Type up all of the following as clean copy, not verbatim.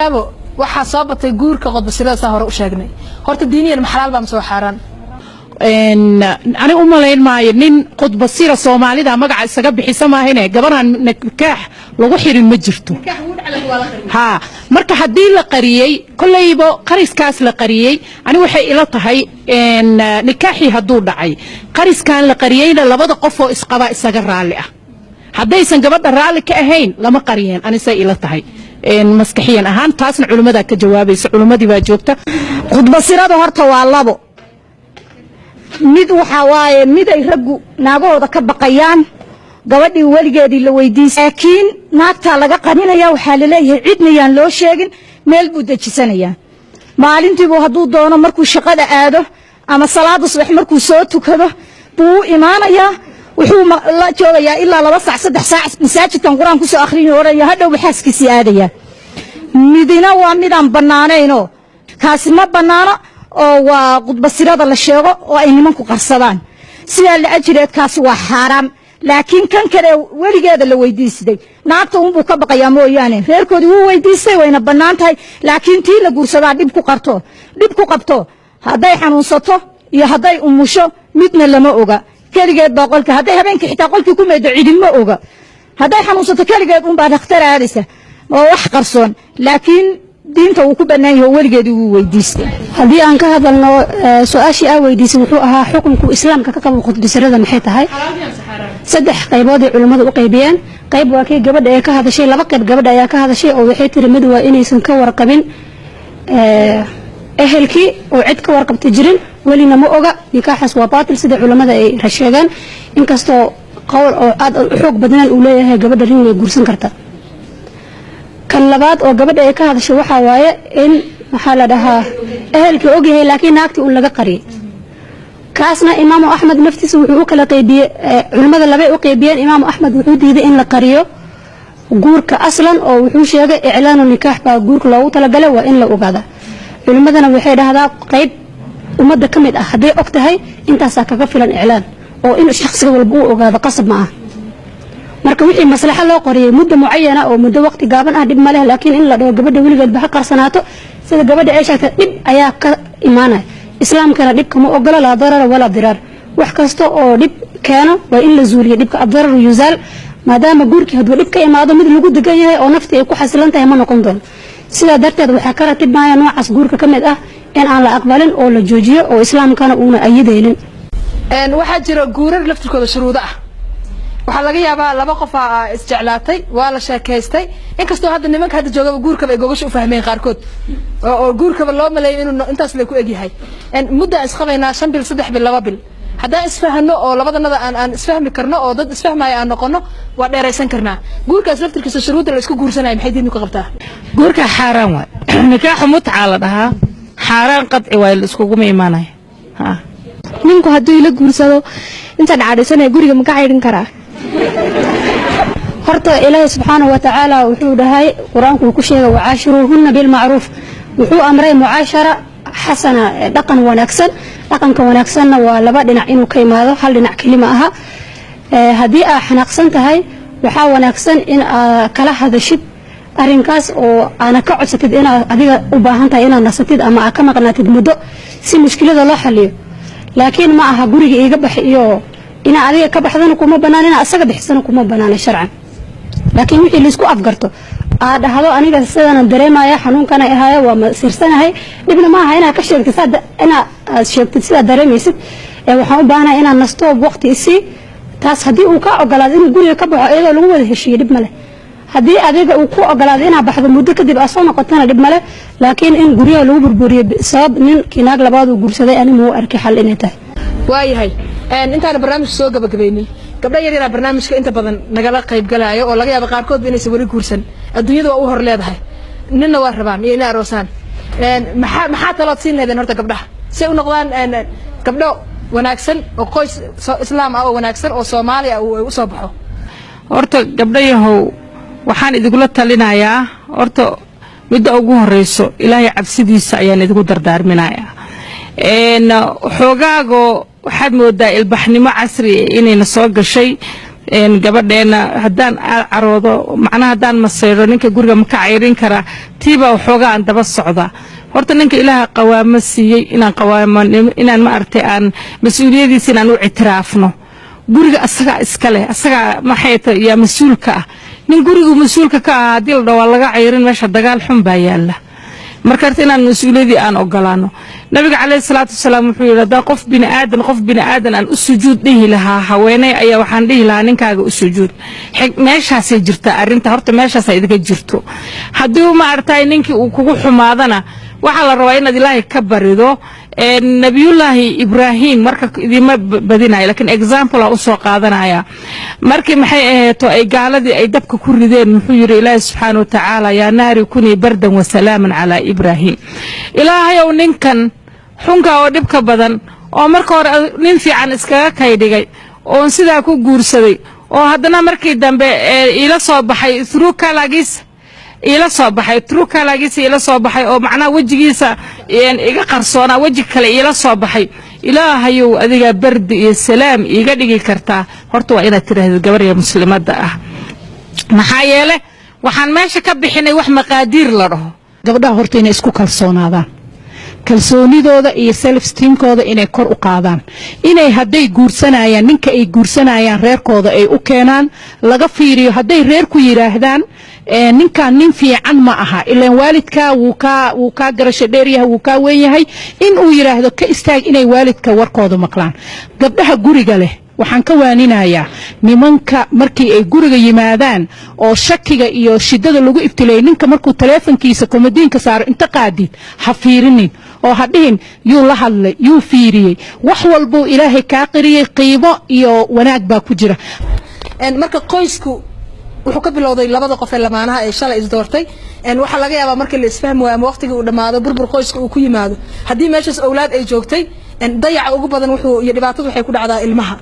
waxaa soo batay guurka qodbasirada saa hore u sheegnay horta diiniyan xalaal baa soo xaaraan ani u malayn maayo nin qodbasira Soomaalida magaca isaga bixisa maahine gabarhan nikaax lagu xirin ma jirto ha marka hadii la qariyay kullaybo qariskaas la qariyay ani waxay ila tahay nikaaxi haduu dhacay qariskan la qariyayna labada qof oo isqaba isaga raali ah hadaysan gabadha raali ka ahayn lama qariyeen ani say ila tahay maskaxiyan ahaan taasna culimada ka jawaabaysa culimadii baa joogta qodbasirada horta waa labo mid waxa waaye mid ay raggu naagooda ka baqayaan gabadhii waligeedii la weydiisay laakiin naagta laga qaninaya waxa la leeyahay cidnayaan loo sheegin meel buu dajisanayaa maalintiiba hadduu doono markuu shaqada aado ama salaada subax markuu soo tukado buu imaanayaa wuxuu la joogayaa ilaa 2 saac 3 saac masaajidkan quraan ku soo akhriyo oraya hadhow xaaskiisii aadaya midina waa midaan banaanayno kaasi ma banaano oo waa qodbasirada la sheego oo ay nimanku qarsadaan sida la ajireed kaasi waa xaraam laakiin kan kale waligeeda la weydiisay naagta uu ka baqayaa mooyaane reerkoodii uu weydiisay wayna banaan tahay laakiin tii la guursadaa dib ku qabto haday xanuunsato iyo haday umusho midna lama oga kaligeed baa qolka haday habeenkii xitaa qolkii ku meedo cidin ma oga haday xanuunsato kaligeed baa dhakhtar aadaysa oo wax qarsoon laakiin diinta uu ku banaayo waligeedii uu weydiistay hadii aan ka hadalno su'aashii ay weydiisay wuxuu ahaa xukunku islaamka ka qabo qodbasirada maxay tahay saddex qaybood ay culimadu u qaybiyeen qayb waa kay gabadha ay ka hadashay laba qayb gabadha ayaa ka hadashay oo waxay tiri mid waa inaysan ka warqabin ehelkii oo cid ka warqabta jirin walina ma oga nikaaxas waa baatil sida culimada ay rasheegan inkastoo qowl oo aad xoog badan uu leeyahay gabadha rin way guursan kartaa kan labaad oo gabadha ay ka hadashay waxa waaye in waxa la dhahaa ehelkii ogyahay laakiin naagti uu laga qariyay kaasna Imam Ahmad naftiisa wuxuu kala qaybiyay culimada laba u qaybiyeen Imam Ahmad wuxuu diiday in la qariyo guurka aslan oo wuxuu sheegay iclaanu nikaax baa guurka loogu talagalay waa in la ogaado culimadana waxay dhahdaan qayb umada kamid ah haday og tahay intaas kaga filan iclaan oo in shakhsiga walba uu ogaado qasab ma ah marka wixii maslaxa loo qoriyay muddo muayana oo muddo waqti gaaban ah dib ma leh laakiin in la dhaw gabadha wiligeed ba qarsanaato sida gabadha ay sheegtay dib ayaa ka imaanay islaamkana dib kama ogola la darar wala dirar wax kasto oo dib keeno waa in la zuuliyo dibka adrar yuzaal maadaama guurkii haduu dib ka imaado mid lagu degan yahay oo nafti ay ku xasilan tahay ma noqon doon sida darteed waxa kala tibmaaya noocaas guurka kamid ah in aan la aqbalin oo la joojiyo oo islaamkana uuna ayideynin waxa jira guurar laftirkooda shuruudo ah waxa laga yaabaa laba qof isjeclaatay waa la sheekaystay inkastoo hadda nimanka hadda jooga guurka ay gogasho u fahmeen qaarkood oo guurka loo maleeyay inuu intaas la ku egyahay muddo isqabaynaa 5 bil 3 bil 2 bil hadaa isfahano oo labadanada aan isfahmi karno oo dad isfahmay aan noqono waa dheeraysan karnaa guurkaas laftirkiisa shuruudo la isku guursanay maxay diinku qabtaa guurka xaraan waa nikaax mutca la dhahaa xaraan qadci waa la isku iimaanay ha ninku haduu ila guursado inta dhacaysan guriga ma ka xidhin karaa horta ilaahay subhanahu wa ta'ala wuxuu dhahay quraanku ku sheegay waashiruhunna bil ma'ruf wuxuu amray mu'ashara hasana dhaqan wanaagsan dhaqanka wanaagsanna waa laba dhinac inuu ka imaado hal dhinac kelima aha hadii aad xanaaqsan tahay waxa wanaagsan in kala hadashid arinkaas oo ana ka codsatid in adiga u baahan tahay inaad nasatid ama ka maqnaatid muddo si mushkilada loo xaliyo laakiin ma aha guriga iga baxayo ina adiga ka baxdana kuma banaan ina asaga bixisana kuma banaan sharcan laakiin wixii la isku afgarto aad dhahdo aniga sidana dareemaya xanuunkana ahaayo waa sirsanahay dibna ma aha ina ka sheegtid sada ina sheegtid sida dareemaysid waxaan u baahanahay ina nasto waqti isi taas hadii uu ka ogolaado in guriga ka baxo iyadoo lagu wada heshiiyo dib male hadii adiga uu ku ogolaado ina baxdo muddo kadib asoo noqotana dib male laakiin in guriga lagu burburiyo sabab nin kinaag labaad uu guursaday anigu uu arkay xal inay tahay waayahay intaan barnaamij soo gabagabeynay gabdha yar barnaamijka inta badan nagala qayb galaayo oo laga yaabo qaarkood inaysan wali guursan adduunyada waa u hor leedahay ninna waa rabaan iyo inay aroosaan maxaa talood siin leedeen horta gabdhaha si u noqdaan gabdho wanaagsan oo qoys islaam ah oo wanaagsan oo Soomaali ah oo u soo baxo horta gabdhayahow waxaan idinku talinayaa horta midda ugu horeyso Ilaahay cabsidiisa ayaan idinku dardaarminayaa xogaago waxaad moodaa ilbaxnimo casri inayna soo gashay gabadheena haddaan caroodo macnaha haddaan masayro ninka guriga ma ka cayrin karaa tiiba waxoogaa aan daba socdaa horta ninka ilaaha qawaamo siiyey inaan ma aragtay aan mas-uuliyadiisa inaan u ictiraafno guriga asagaa iska leh asagaa maxay tahay yaa mas-uulka ah nin gurigu mas-uulka ka ah haddii la dhawaa laga cayrin meesha dagaal xun baa yaalla marka horta inaan mas-uuliyadii aan ogolaano nabiga calayhi salaatu wasalaam wuxuu yidhi haddaan qof bini aadan aan u sujuud dhihi lahaa haweeney ayaa waxaan dhihi lahaa ninkaaga u sujuud meeshaasay jirtaa arrinta horta meeshaasa idinka jirto haddii ma aragtay ninkii uu kugu xumaadana waxaa la rabaa inaad ilaahay ka barido nabiyullaahi ibraahim marka idima badinayo laakiin example aan usoo qaadanaya markii maxay aheeto ay gaaladii ay dabka ku rideen muxuu yidhi ilaahay subxaana watacaala yaa naari kunii bardan wasalaaman calaa ibraahim ilaahayow ninkan xunka oo dhibka badan oo marka hore nin fiican iskaga kaydhigay oon sidaa ku guursaday oo haddana markii dambe ila soo baxay through kalagis ila soo baxay oo macnaha wejigiisa iga qarsoona weji kale ila soo baxay ilaahayow adiga bardi iyo salaam iga dhigi kartaa horta waa inaad tiraahdo gabarya muslimadda ah maxaa yeele waxaan meesha ka bixinay wax maqaadiir la dhaho gabdhaha horta inay isku kalsoonaadaan kalsoonidooda iyo self esteemkooda inay kor u qaadaan inay hadday guursanayaan ninka ay guursanayaan reerkooda ay u keenaan laga fiiriyo hadday reer ku yiraahdaan ninkan nin fiican ma aha ilaan waalidka wuu ka garasho dheer yahay wuu ka weyn yahay in uu yiraahdo ka istaag inay waalidka warkooda maqlaan gabdhaha guriga leh waxaan ka waaninayaa nimanka markii ay guriga yimaadaan oo shakiga iyo shidada lagu ibtileeyay ninka markuu taleefankiisa komadiinka saaro inta qaadid ha fiirinin oo ha dhihin yuu la hadlay yuu fiiriyey wax walbuu ilaahay kaa qiriyey qiimo iyo wanaag baa ku jira marka qoysku wuxuu ka bilowday labada qof ee lamaanaha ay shalay isdoortay waxa laga yaabaa markii la isfahmi waayo waqtiga uu dhamaado burbur qoyska uu ku yimaado haddii meeshaas awlaad ay joogtay dayaca ugu badan wuxuu iyo dhibaatadu waxay ku dhacdaa ilmaha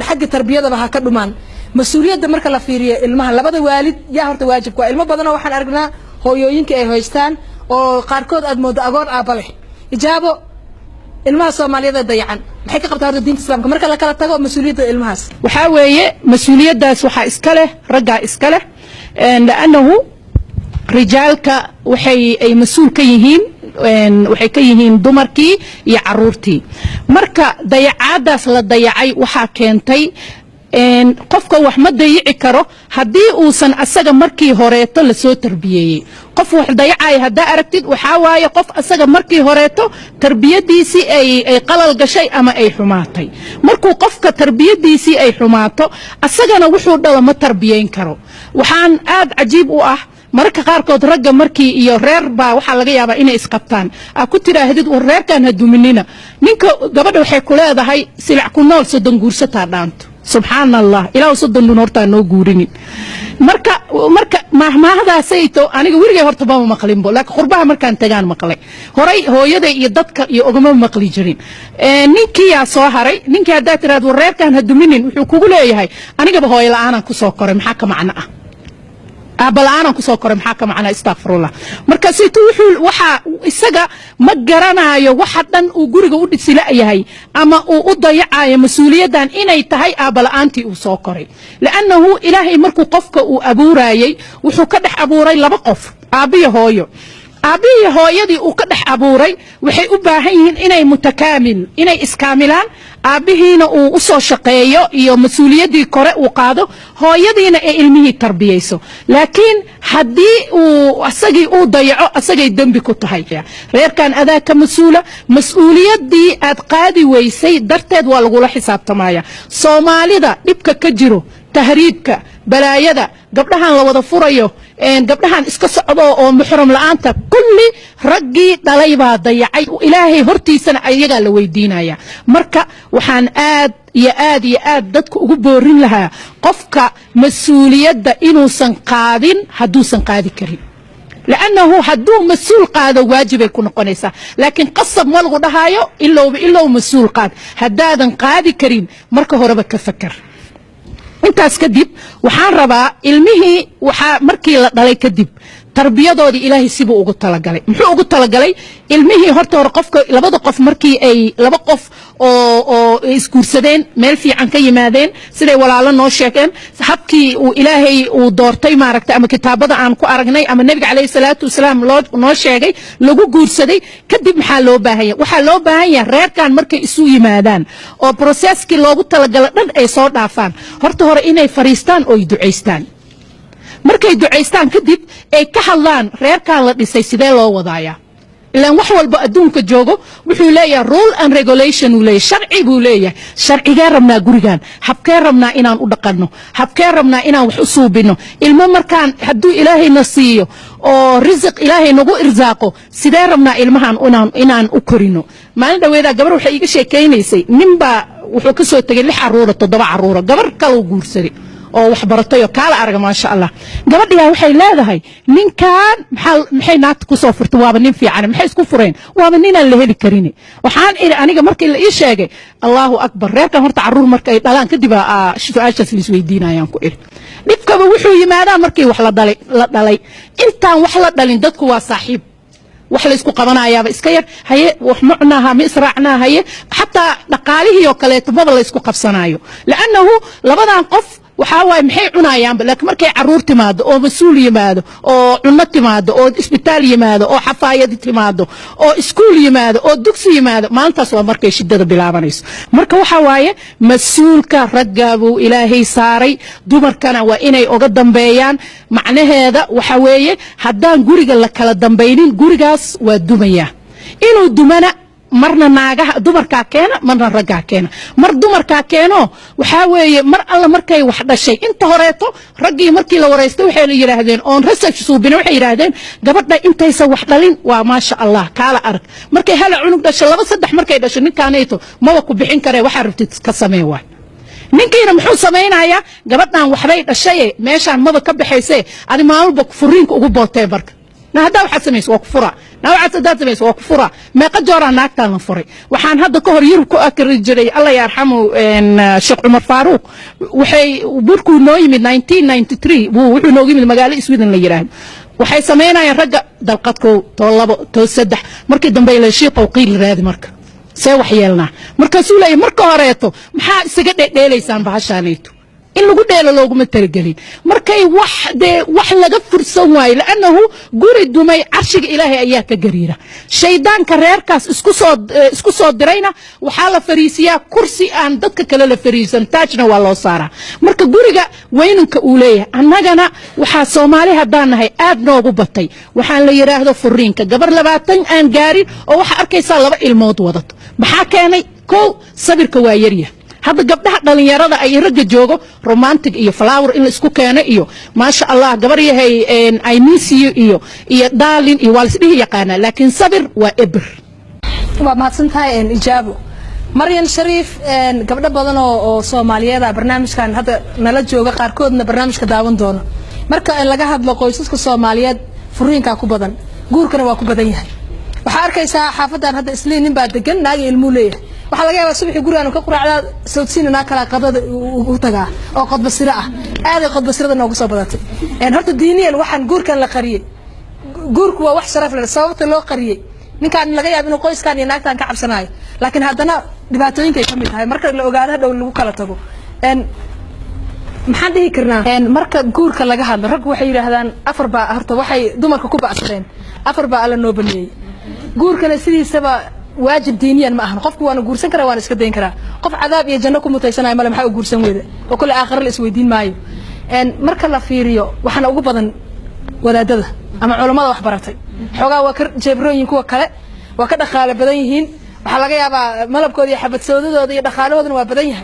xagga tarbiyadaba ha ka dhumaan mas-uuliyadda marka la fiiriyo ilmaha labada waalid yaa horta waajib ku ilmo badan oo waxaan aragnaa hooyooyinka ay haystaan oo qaarkood aad moodo agoon aabba leh ijaabo ilmaha Soomaaliyeed dayacan maxay ka qabtaa horta diinta islaamka marka la kala tago mas-uuliyadda ilmahaas waxa weeye mas-uuliyaddaas waxa iska leh ragga iska leh laanahu rijaalka waxay ay mas-uul ka yihiin waxay ka yihiin dumarkii iyo caruurtii marka dayacaadaas la dayacay waxa keentay qofka wax ma dayici karo haddii uusan asaga markii horeeto la soo tarbiyeeyey qof wax dayacay hadda aragtid waxa waaye qof asaga markii horeeto tarbiyadiisii ay qalal gashay ama ay xumaatay markuu qofka tarbiyadiisii ay xumaato asagana wuxuu dhalo ma tarbiyeyn karo waxaan aad cajiib u ah marka qaarkood ragga markii iyo reer baa waxa laga yaabaa inay isqabtaan ku tiraahdid reerkan ha duminina ninka gabadha waxay ku leedahay silac ku nool soddon guursataa dhaanto subhanallah ilaa soddon horta noo guurinin marka mahmaahdaasayto aniga wiriga horta ba maqlinbo laakiin qurbaha markaan tagaan maqlay horay hooyaday iyo dadka iyo ogama maqli jirin ninkii yaa soo haray ninkii hadda tiraad reerkan ha duminin wuxuu kugu leeyahay anigaba hooyo la'aan ku soo koray maxaa ka macna ah abalaana ku soo koray maxaa ka macna astaghfirullah marka situ waxa isaga ma garanayo waxa dhan uu guriga u dhisilayahay ama uu u dayacayo mas'uuliyadan inay tahay abalaantii uu soo koray laanahu ilaahay markuu qofka uu abuurayay wuxuu ka dhex abuuray laba qof aabiyo hooyo aabiyo hooyadii uu ka dhex abuuray waxay u baahan yihiin inay mutakaamil inay iskaamilaan aabihiina uu u soo shaqeeyo iyo mas'uuliyadii kore uu qaado hooyadiina ay ilmihii tarbiyayso laakiin haddii uu asagii uu dayaco asagay dambi ku tahay reerkan adaa ka mas'uuliyadii aad qaadi weysay darteed waa lagula xisaabtamaya Soomaalida dhibka ka jiro tahriibka balaayada gabdhahan la wada furayo gabdhahan iska socdo oo muxram la'aanta kulli raggii dhalay baa dayacay ilaahay hortiisana ayaga la weydiinaya marka waxaan aad dadka ugu boorin lahaa qofka mas'uuliyadda inuusan qaadin haduusan qaadi karin لأنه هدو مسؤول قاد واجب يكون قنيسة لكن قصب ملغو دهايو إلا مسؤول قاد هدادا قادي كريم مركه ربك فكر intaas kadib waxaan rabaa ilmihii waxa markii la dhalay kadib tarbiyadoodii ilaahay sibuu ugu talagalay muxuu ugu talagalay ilmihii horta hore qofka labada qof markii ay laba qof oo isguursadeen meel fiican ka yimaadeen siday walaalo noo sheegeen habkii uu ilaahay uu doortay maaragtay ama kitaabada aan ku aragnay ama nabiga calayhi salaatu wasalaam noo sheegay lagu guursaday kadib maxaa loo baahan yahay waxaa loo baahan yahay reerkan markay isu yimaadaan oo processkii loogu talagala dhan ay soo dhaafaan horta hore inay fariistaan oo ay ducaystaan markay ducaystaan kadib ay ka hadlaan reerkan la dhisay sidee loo wadaaya ilaan wax walba adduunka joogo wuxuu leeyahay rule and regulation uu leeyahay sharci buu leeyahay sharcigee rabnaa gurigan habkee rabnaa inaan u dhaqanno habkee rabnaa inaan wax u suubino ilmo markaan hadduu ilaahayna siiyo oo risiq ilaahay nagu irsaaqo sidee rabnaa ilmahan inaan u korino maalin dhaweedaa gabar waxay iiga sheekaynaysay ninbaa wuxuu ka soo tegay 6 caruura 7 caruura gabar kale guursaday oo wax baratay oo kala arag ma sha Allah gabadhiya waxay leedahay ninkan maxay naagta ku soo furtay waaba nin fiican maxay isku fureen waaba nin aan la heli karin waxaan aniga markii la ii sheegay Allahu akbar reerkan horta caruur markay dhalaan kadib su'aashaas la isweydiinayaan ku iri dhibkaba wuxuu yimaadaa markii wax la dhalay intaan wax la dhalin dadku waa saaxiib wax la isku qabanayaaba iska yar haye wax macnaaha ma israacnaa haye hatta dhaqaalihii oo kale tabada la isku qabsanayo laanahu labadan qof waxa way maxay cunayaan laakiin markay caruur timaado oo masuul yimaado oo cunno timaado oo isbitaal yimaado oo xafaayad timaado oo iskuul yimaado oo dugsi yimaado maantaas waa markay shidada bilaabanayso marka waxa waaye masuulka ragaabu ilaahay saaray dumarkana waa inay uga dambeeyaan macnaheeda waxa weeye haddaan guriga la kala dambaynin gurigaas waa dumaya inuu dumana marna naagaha dumarka keena marna ragga keena mar dumarka keeno waxa weeye mar alla markay wax dhashay inta horeeto raggii markii la wareystay waxay yiraahdeen on research suubina waxay yiraahdeen gabadha intaysa wax dhalin waa ma sha Allah kala arag markay hal cunug dhashay 2-3 markay dhashay ninkaanayto ma ku bixin kare waxa rabtid ka sameey waa ninkiina muxuu sameeynayaa gabadhan waxbay dhashay meeshaan maba ka bixaysay ani maalba furiinka ugu bootay barka هذا واحد سميس وكفرة واحد سداد سميس وكفرة ما قد جرى ناكتا نفري وحان هذا كهر يركو أكل الجري الله يرحمه إن الشيخ عمر فاروق وحي وبركو نوي من 1993 وحي نوي من المجال السويدن اللي يراهن وحي سمينا يرجع دلقتكو طلبوا توسدح مركز دنبي لشيء توقيل هذا مركز سوى حيالنا مركز سولي مركز هريتو محا سجد ليليسان بهالشانيتو in lagu dheelo looguma talagelin markay wax laga fursan waay laanahu guri dumay arshiga ilaahay ayaa ka gariira shaydaanka reerkaas isku soo dirayna waxa la fariisiyaa kursi aan dadka kale la fariisan taajna waa loo saaraa marka guriga weynanka uu leeyahay annagana waxa Soomaali hadaan nahay aad noogu batay waxaan la yiraahdo furiinka gabar 20 aan gaarin oo waxa arkaysa 2 ilmood wadato maxaa keenay koow sabirka waa yaryahay هذا قبلها دلنيارada ay raga joogo romantic iyo flower in la isku keeno iyo ma sha Allah gabar yahay I miss you iyo darling iyo waalidii yaqaana laakiin sabir waa ibr waa mahadsantahay ijaabo Maryan Shariif gabdho badan oo Soomaaliyeed ah barnaamijkan hadda nala jooga qaar koodna barnaamijka daawan doono marka laga hadlo qoysaska Soomaaliyeed furiinka ku badan guurkana waa ku badan yahay waxa arkaysaa xaafadan hadda isliin nin baa degan naag ilmu leeyahay waxa laga yaabaa subaxii guriga ka quraacda sawdsiinana kala qadada u tagaa oo qod basira ah aad qod basirada noogu soo badatay horta diiniyan waxaan guurkan la qariyay guurku waa wax sharaf leh sababta loo qariyay ninkan laga yaabo inuu qoyskan iyo naagtan ka cabsanayo laakiin haddana dhibaatooyinka ay kamid tahay marka la ogaado dhow lagu kala tago maxaan dhihi karnaa marka guurka laga hadlo rag waxay yiraahdaan afar baa horta waxay dumarka ku baasreen afar baa alla noo baneeyay guurkana sidiisaba واجب دينيا ما أهن قفك وأنا جورسن كرا وأنا سكدين كرا قف عذاب يجنكم متيسنا ما لم حق جورسن ويدا وكل آخر الأسودين معي إن مركلا فيريو وحنا أقول بدن ولا ده أما علماء وحبرتي حقا وكر جبرين كوا كلا وكذا خال بدينهن وحلاقي أبا ملب كودي حبت سودة ودي دخاله ودن وبدينها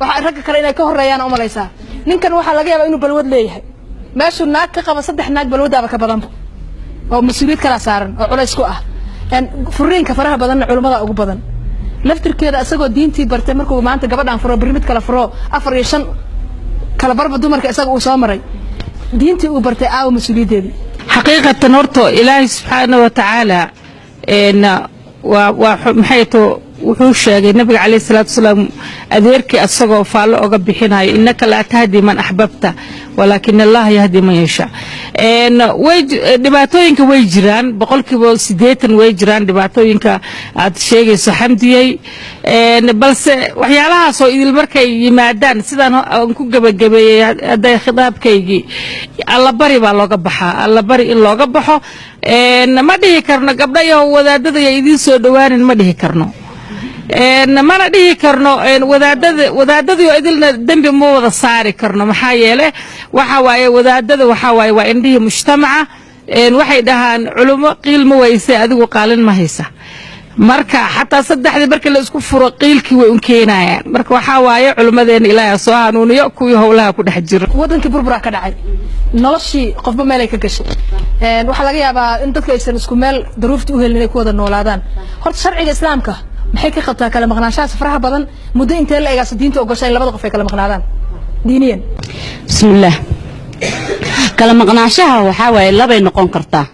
وحرك كرينا كهر ريان أم ليسا نكن وحلاقي أبا إنه بلود ليه ماشو ناك كقب صدح ناك بلود أبا كبدن أو مسؤولية كلا سارن أو على إسكوه furiinka faraha badan culimada ugu badan laftirkeeda asagoo diintii bartay markuu maanta gabadhan furo barnaamij kala furo 4 iyo 5 kala barba dumarka isaga uu soo maray diintii uu bartay aaw mas'uuliyadeedii xaqiiqatan horto ilaahay subhanahu wa ta'ala wa maxayto wuxuu sheegay nabiga kaleey salaatu salaam adeerkii asagoo faalo oga bixinayo innaka la tahdi man ahbabta walakin allah yahdi man yasha way dhibaatooyinka way jiraan boqolkiiba 80 way jiraan dhibaatooyinka aad sheegayso xamdiyay balse waxyaalaha soo idil markay yimaadaan sidaan aan ku gabagabeeyay haday khitaabkaygi alla bari baa looga baxaa alla bari in looga baxo ma dhihi karno gabdhayo wadaadada ay idin soo dhawaanin ma dhihi karno mana dhihi karno wadaadada idilna dambi ma wada saari karno maxaa yeelay waxa waaye wadaadada waxa waaye waa indhihii mujtamaca waxay dhahaan culimo qiilma wayse adigu qaalin ma haysa marka xataa saddexdii markii la isku furo qiilkii way u keenayaan marka waxa waaye culimadeena ilaahay soo hanuuniyo kuwii howlaha ku dhex jira wadankii burbura ka dhacay noloshii qofba meel ay ka gashay waxa laga yaabaa in dadka aysan isku meel daruufta u helin inay ku wada noolaadaan horta sharciga islaamka maxay ka qabtaa kala maqnaanshaha faraha badan muddo intee la eegaas diinta oo gashay labada qof ay kala maqnaadaan diiniyan bismillaah kala maqnaanshaha waxa way labay noqon kartaa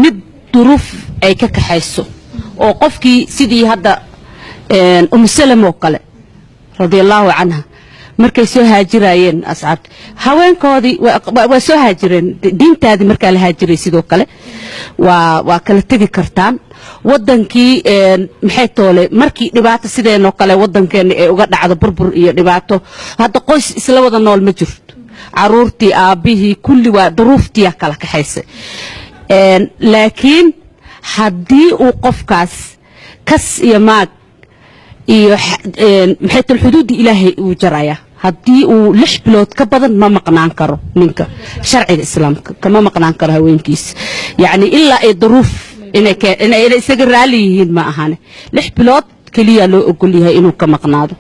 mid duruuf ay ka kaxayso oo qofkii sidii hadda Salama oo kale radiyallahu anha markay soo haajirayeen asxaab haweenkoodii waa soo haajireen diintaadii markaa la haajiray sidoo kale waa kala tagi kartaan wadankii maxay toole markii dhibaato sideen oo kale wadankeena ay uga dhacdo burbur iyo dhibaato hadda qoys isla wada nool ma jirto caruurtii aabihii kulli waa duruuftii kala kaxaysay laakiin haddii uu qofkaas kas iyo maag iyo maxay tal xuduudi ilaahay uu jaraya haddii uu 6 bilood ka badan ma maqnaan karo ninka sharciga islaamka kama maqnaan karo haweenkiisa yani ilaa ay duruuf inay isaga raali yihiin ma ahane 6 bilood kaliya loo ogol yahay inuu ka maqnaado